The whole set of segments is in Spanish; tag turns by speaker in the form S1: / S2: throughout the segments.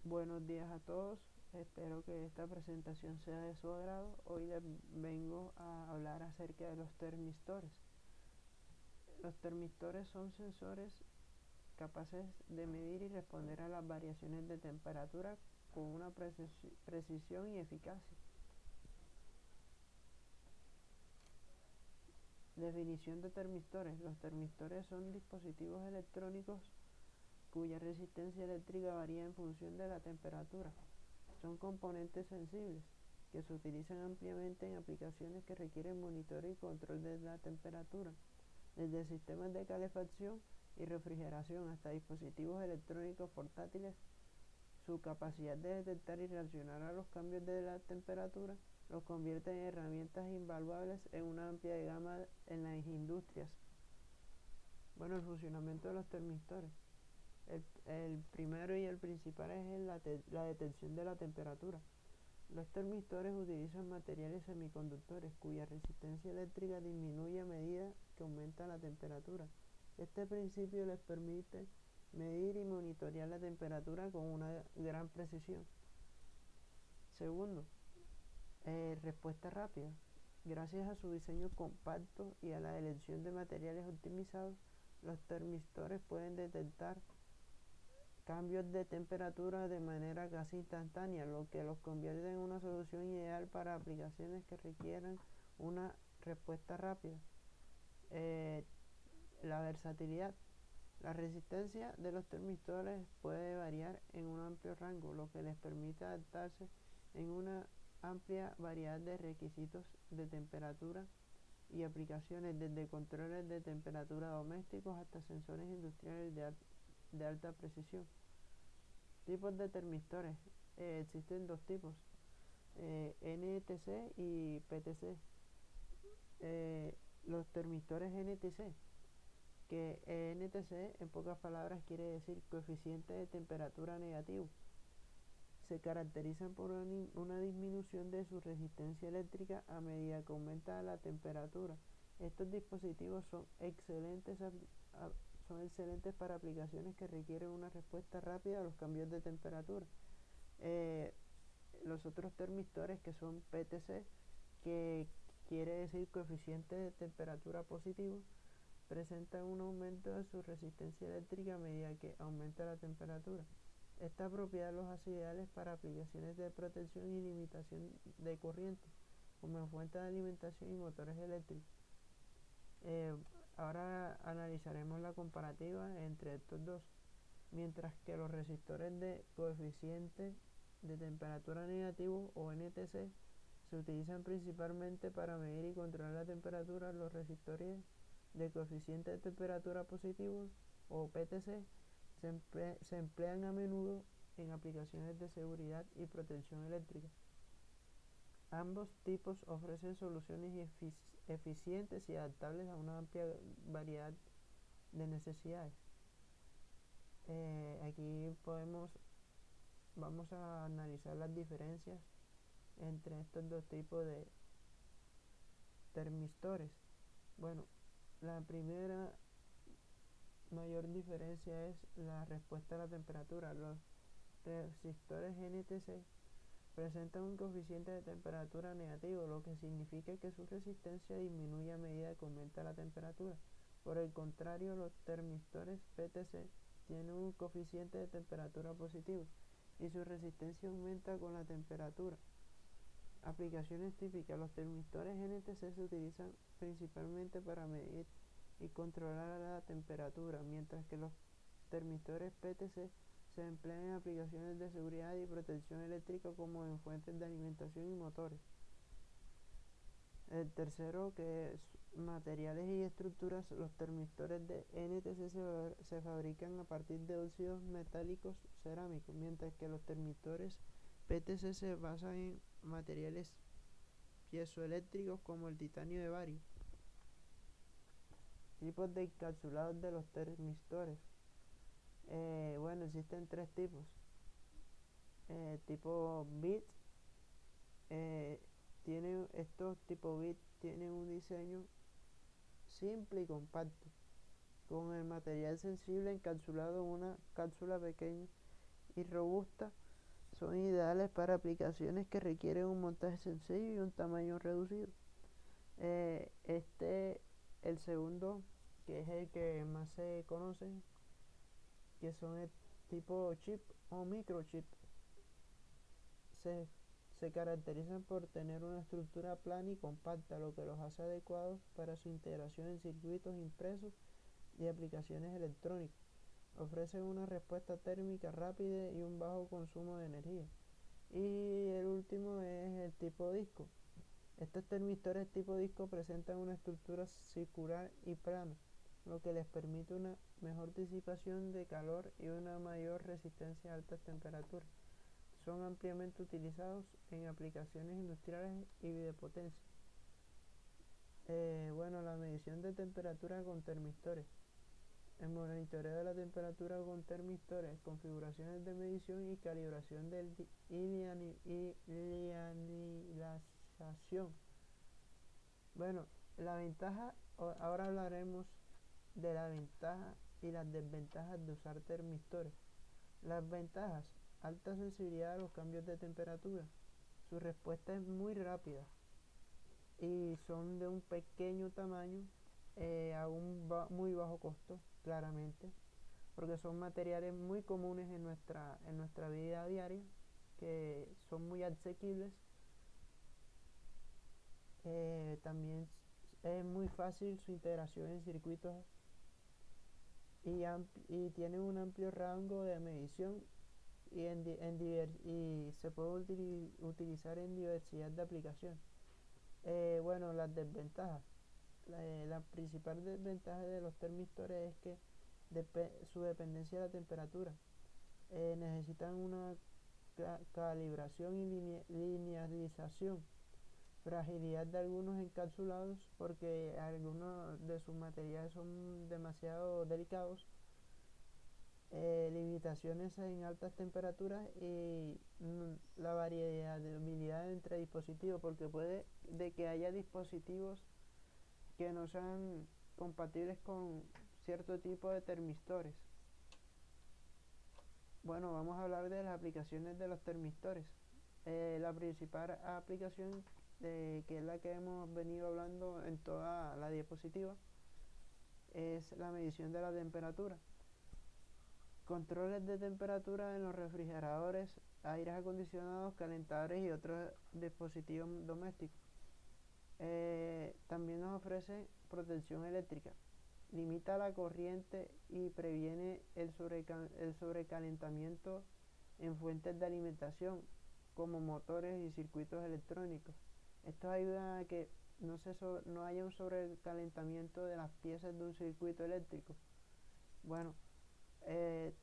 S1: Buenos días a todos, espero que esta presentación sea de su agrado. Hoy les vengo a hablar acerca de los termistores. Los termistores son sensores capaces de medir y responder a las variaciones de temperatura con una precisión y eficacia. Definición de termistores. Los termistores son dispositivos electrónicos cuya resistencia eléctrica varía en función de la temperatura. Son componentes sensibles que se utilizan ampliamente en aplicaciones que requieren monitoreo y control de la temperatura, desde sistemas de calefacción y refrigeración hasta dispositivos electrónicos portátiles. Su capacidad de detectar y reaccionar a los cambios de la temperatura los convierte en herramientas invaluables en una amplia gama en las industrias. Bueno, el funcionamiento de los termistores. El primero y el principal es la detección de la temperatura. Los termistores utilizan materiales semiconductores cuya resistencia eléctrica disminuye a medida que aumenta la temperatura. Este principio les permite medir y monitorear la temperatura con una gran precisión. Segundo, respuesta rápida. Gracias a su diseño compacto y a la elección de materiales optimizados, los termistores pueden detectar cambios de temperatura de manera casi instantánea, lo que los convierte en una solución ideal para aplicaciones que requieran una respuesta rápida. La versatilidad. La resistencia de los termistores puede variar en un amplio rango, lo que les permite adaptarse en una amplia variedad de requisitos de temperatura y aplicaciones, desde controles de temperatura domésticos hasta sensores industriales de alta precisión. Tipos de termistores. Existen dos tipos, NTC y PTC. Los termistores NTC, que NTC en pocas palabras quiere decir coeficiente de temperatura negativo, se caracterizan por una disminución de su resistencia eléctrica a medida que aumenta la temperatura. Estos dispositivos son excelentes para aplicaciones que requieren una respuesta rápida a los cambios de temperatura. Los otros termistores, que son PTC, que quiere decir coeficiente de temperatura positivo, presentan un aumento de su resistencia eléctrica a medida que aumenta la temperatura. Esta propiedad los hace ideales para aplicaciones de protección y limitación de corriente, como en fuentes de alimentación y motores eléctricos. Ahora analizaremos la comparativa entre estos dos. Mientras que los resistores de coeficiente de temperatura negativo o NTC se utilizan principalmente para medir y controlar la temperatura, los resistores de coeficiente de temperatura positivo o PTC se emplean a menudo en aplicaciones de seguridad y protección eléctrica. Ambos tipos ofrecen soluciones eficientes y adaptables a una amplia variedad de necesidades. Aquí vamos a analizar las diferencias entre estos dos tipos de termistores. Bueno, la primera mayor diferencia es la respuesta a la temperatura. Los resistores NTC presentan un coeficiente de temperatura negativo, lo que significa que su resistencia disminuye a medida que aumenta la temperatura. Por el contrario, los termistores PTC tienen un coeficiente de temperatura positivo y su resistencia aumenta con la temperatura. Aplicaciones típicas. Los termistores NTC se utilizan principalmente para medir y controlar la temperatura, mientras que los termistores PTC se emplean en aplicaciones de seguridad y protección eléctrica, como en fuentes de alimentación y motores. El tercero, que es materiales y estructuras. Los termistores de NTC se fabrican a partir de óxidos metálicos cerámicos, mientras que los termistores PTC se basan en materiales piezoeléctricos como el titanio de bario. Tipos de encapsulados de los termistores. Bueno, existen tres tipos. Tipo bit. Estos tipo bit tienen un diseño simple y compacto, con el material sensible encapsulado en una cápsula pequeña y robusta Son ideales para aplicaciones que requieren un montaje sencillo y un tamaño reducido. El segundo, que es el que más se conoce, que son el tipo chip o microchip, se, se caracterizan por tener una estructura plana y compacta, lo que los hace adecuados para su integración en circuitos impresos y aplicaciones electrónicas. Ofrecen una respuesta térmica rápida y un bajo consumo de energía. Y el último es el tipo disco. Estos termistores tipo disco presentan una estructura circular y plana, lo que les permite una mejor disipación de calor y una mayor resistencia a altas temperaturas. Son ampliamente utilizados en aplicaciones industriales y de potencia. Bueno, la medición de temperatura con termistores. El monitoreo de la temperatura con termistores, configuraciones de medición y calibración y lianización. Bueno, la ventaja, ahora hablaremos de la ventaja y las desventajas de usar termistores. Las ventajas: alta sensibilidad a los cambios de temperatura. Su respuesta es muy rápida y son de un pequeño tamaño a un muy bajo costo, claramente, porque son materiales muy comunes en nuestra vida diaria, que son muy asequibles. También es muy fácil su integración en circuitos y tiene un amplio rango de medición y se puede utilizar en diversidad de aplicaciones. Bueno, las desventajas. La principal desventaja de los termistores es que su dependencia de la temperatura. Necesitan una calibración y linealización. Fragilidad de algunos encapsulados porque algunos de sus materiales son demasiado delicados. Limitaciones en altas temperaturas y la variabilidad entre dispositivos, porque puede de que haya dispositivos que no sean compatibles con cierto tipo de termistores. Bueno, vamos a hablar de las aplicaciones de los termistores. La principal aplicación, que es la que hemos venido hablando en toda la diapositiva, es la medición de la temperatura. Controles de temperatura en los refrigeradores, aires acondicionados, calentadores y otros dispositivos domésticos. También nos ofrece protección eléctrica. Limita la corriente y previene el sobrecalentamiento en fuentes de alimentación como motores y circuitos electrónicos. Esto ayuda a que no haya un sobrecalentamiento de las piezas de un circuito eléctrico. Bueno,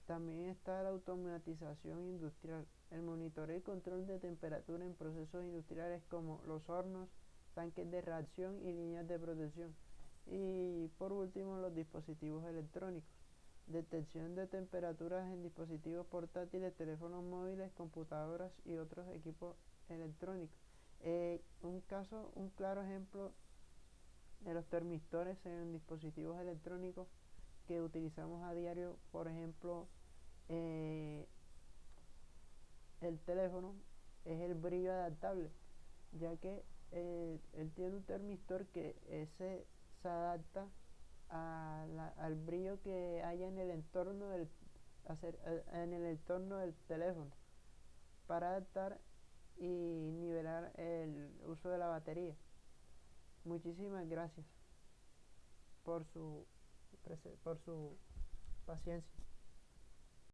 S1: también está la automatización industrial. El monitoreo y control de temperatura en procesos industriales como los hornos, tanques de reacción y líneas de protección. Y por último, los dispositivos electrónicos. Detección de temperaturas en dispositivos portátiles, teléfonos móviles, computadoras y otros equipos electrónicos. Un claro ejemplo de los termistores en dispositivos electrónicos que utilizamos a diario, por ejemplo, el teléfono, es el brillo adaptable, ya que él tiene un termistor que se adapta al brillo que haya en el entorno en el entorno del teléfono, para adaptar y nivelar el uso de la batería. Muchísimas gracias por su paciencia.